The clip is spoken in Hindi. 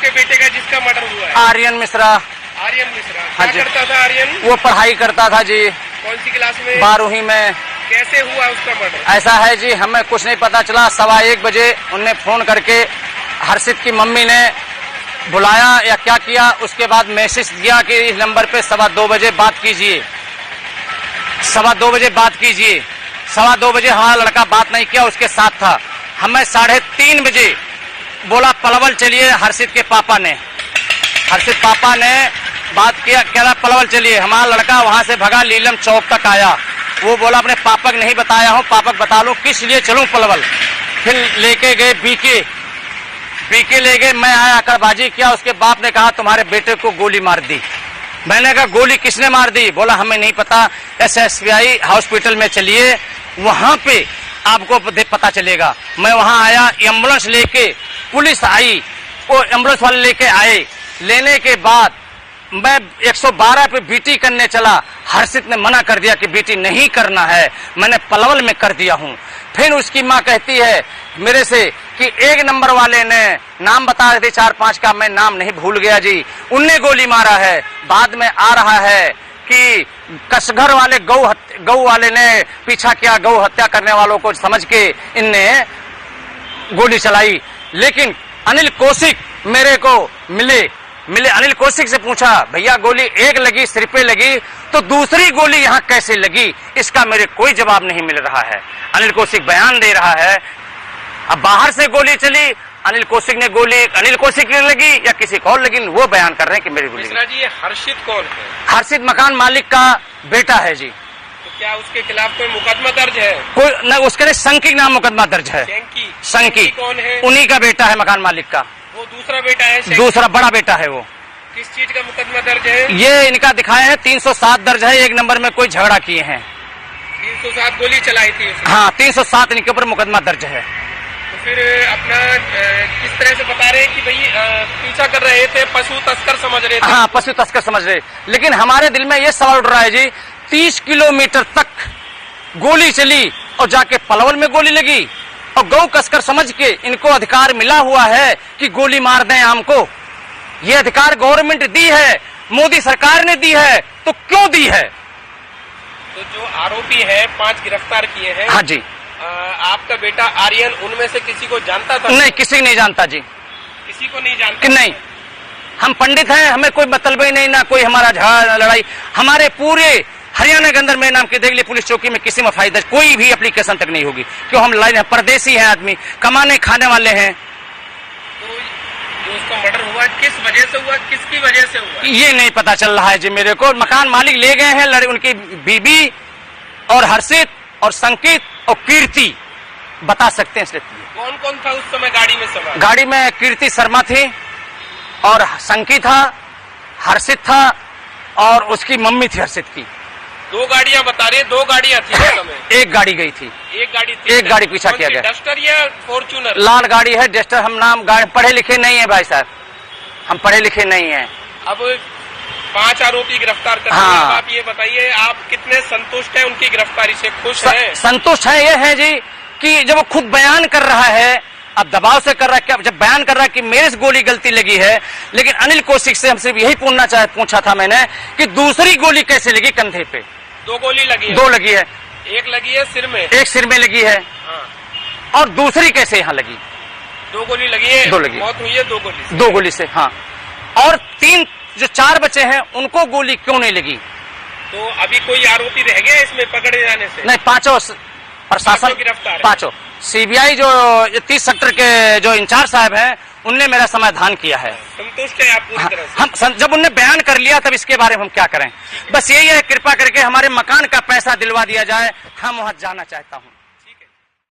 आपके बेटे का जिसका मर्डर हुआ है? आर्यन मिश्रा। आर्यन मिश्रा हाँ क्या करता था आर्यन? वो पढ़ाई करता था जी। कौन सी क्लास में? 12वीं में। कैसे हुआ उसका मर्डर? ऐसा है जी, हमें कुछ नहीं पता चला। 1:15 बजे उनने फोन करके हर्षित की मम्मी ने बुलाया या क्या किया, उसके बाद मैसेज दिया कि इस नंबर पे 2:15 बजे बात कीजिए, 2:15 बजे बात कीजिए। 2:15 बजे हमारा लड़का बात नहीं किया, उसके साथ था। हमें 3:30 बजे बोला पलवल चलिए। हर्षित के पापा ने बात किया, कह रहा पलवल चलिए। हमारा लड़का वहां से भगा, लीलम चौक तक आया। वो बोला अपने पापा को नहीं बताया हूँ, पापा को बता लो किस लिए चलूं पलवल। फिर लेके गए बीके ले गए। मैं आया, आकड़बाजी किया। उसके बाप ने कहा तुम्हारे बेटे को गोली मार दी। मैंने कहा गोली किसने मार दी? बोला हमें नहीं पता, SSBI हॉस्पिटल में चलिए, वहां पे आपको पता चलेगा। मैं वहां आया, एम्बुलेंस लेके पुलिस आई, वो एम्बुलेंस वाले लेके आए। लेने के बाद मैं 112 पे बीटी करने चला। हर्षित ने मना कर दिया कि बीटी नहीं करना है, मैंने पलवल में कर दिया हूं। फिर उसकी मां कहती है मेरे से कि 1 नंबर वाले ने नाम बता रहे थे 4-5 का, मैं नाम नहीं भूल गया जी, उनने गोली मारा है। बाद में आ रहा है कि कसघर वाले गौ वाले ने पीछा किया, गौ हत्या करने वालों को समझ के इनने गोली चलाई। लेकिन अनिल कौशिक मेरे को मिले। अनिल कौशिक से पूछा भैया गोली एक लगी, सिर पे लगी, तो दूसरी गोली यहाँ कैसे लगी? इसका मेरे कोई जवाब नहीं मिल रहा है। अनिल कौशिक बयान दे रहा है अब बाहर से गोली चली, अनिल कौशिक ने गोली अनिल कौशिक की लगी या किसी को और लगी, वो बयान कर रहे हैं कि मेरी गोली। मिश्रा जी ये हर्षित कौन है? हर्षित मकान मालिक का बेटा है जी। तो क्या उसके खिलाफ कोई मुकदमा दर्ज है? कोई न, उसके लिए संकी नाम मुकदमा दर्ज है। संकी कौन है? उन्हीं का बेटा है मकान मालिक का। वो दूसरा बेटा है? दूसरा बड़ा बेटा है वो। किस चीज का मुकदमा दर्ज है? ये इनका दिखाया है 307 दर्ज है। 1 नंबर में कोई झगड़ा किए हैं। 307 गोली चलाई थी उसने? हाँ 307 इनके ऊपर मुकदमा दर्ज है। तो फिर अपना किस तरह से बता रहे हैं कि भाई पीछा कर रहे थे, पशु तस्कर समझ रहे थे? हाँ पशु तस्कर समझ रहे। लेकिन हमारे दिल में ये सवाल उठ रहा है जी, 30 किलोमीटर तक गोली चली और जाके पलवल में गोली लगी, और गौ कसकर समझ के इनको अधिकार मिला हुआ है कि गोली मार दें आम को। ये अधिकार गवर्नमेंट दी है, मोदी सरकार ने दी है, तो क्यों दी है? तो जो आरोपी है 5 गिरफ्तार किए हैं। हाँ जी। आपका बेटा आर्यन उनमें से किसी को जानता था? नहीं, किसी नहीं जानता जी। किसी को नहीं जानता? नहीं, हम पंडित हैं, हमें कोई मतलब ही नहीं, ना कोई हमारा झगड़ा लड़ाई। हमारे पूरे हरियाणा के अंदर मेरे नाम की देख ली पुलिस चौकी में किसी में फायदा कोई भी एप्लीकेशन तक नहीं होगी, क्यों? हम लाइन परदेसी हैं, आदमी कमाने खाने वाले हैं। तो जो उसका मर्डर हुआ किस वजह से हुआ, किसकी वजह से हुआ, ये नहीं पता चल रहा है जी मेरे को। मकान मालिक ले गए हैं, उनकी बीबी और हर्षित और संकित और कीर्ति बता सकते हैं। इसलिए कौन कौन था उस समय गाड़ी में सवार? गाड़ी में कीर्ति शर्मा थी और संकित था, हर्षित था और उसकी मम्मी थी हर्षित की। 2 गाड़ियां बता रहे, 2 गाड़ियां थी उस समय? एक गाड़ी गई थी। एक गाड़ी पीछा किया गया। डस्टर या फॉर्च्यूनर? लाल गाड़ी है, डस्टर। हम नाम पढ़े लिखे नहीं है भाई साहब, हम पढ़े लिखे नहीं है। अब 5 आरोपी गिरफ्तार कर हाँ। हैं। आप ये बताइए आप कितने संतुष्ट हैं उनकी गिरफ्तारी से? खुश हैं? संतुष्ट है। ये है जी कि जब वो खुद बयान कर रहा है, अब दबाव से कर रहा है, क्या जब बयान कर रहा है कि मेरे से गोली गलती लगी है। लेकिन अनिल कौशिक से हम सिर्फ यही पूछा था मैंने कि दूसरी गोली कैसे लगी कंधे पे? 2 गोली लगी है? 2 लगी है। एक लगी है सिर में? एक सिर में लगी है। हाँ। और दूसरी कैसे यहाँ लगी? 2 गोली लगी है। 2 लगी। मौत हुई है 2 गोली से? 2 गोली से, हाँ। और 3 जो 4 बचे हैं उनको गोली क्यों नहीं लगी? तो अभी कोई आरोपी रह गया इसमें पकड़े जाने से? नहीं, 5 प्रशासन गिरफ्तार है। 5 CBI जो 30 सेक्टर के जो इंचार्ज साहब हैं उनने मेरा समाधान किया है। संतुष्ट है आप पूरी तरह से? हम जब उनने बयान कर लिया तब इसके बारे में हम क्या करें? बस यही है, कृपा करके हमारे मकान का पैसा दिलवा दिया जाए, हम वहां जाना चाहता हूँ।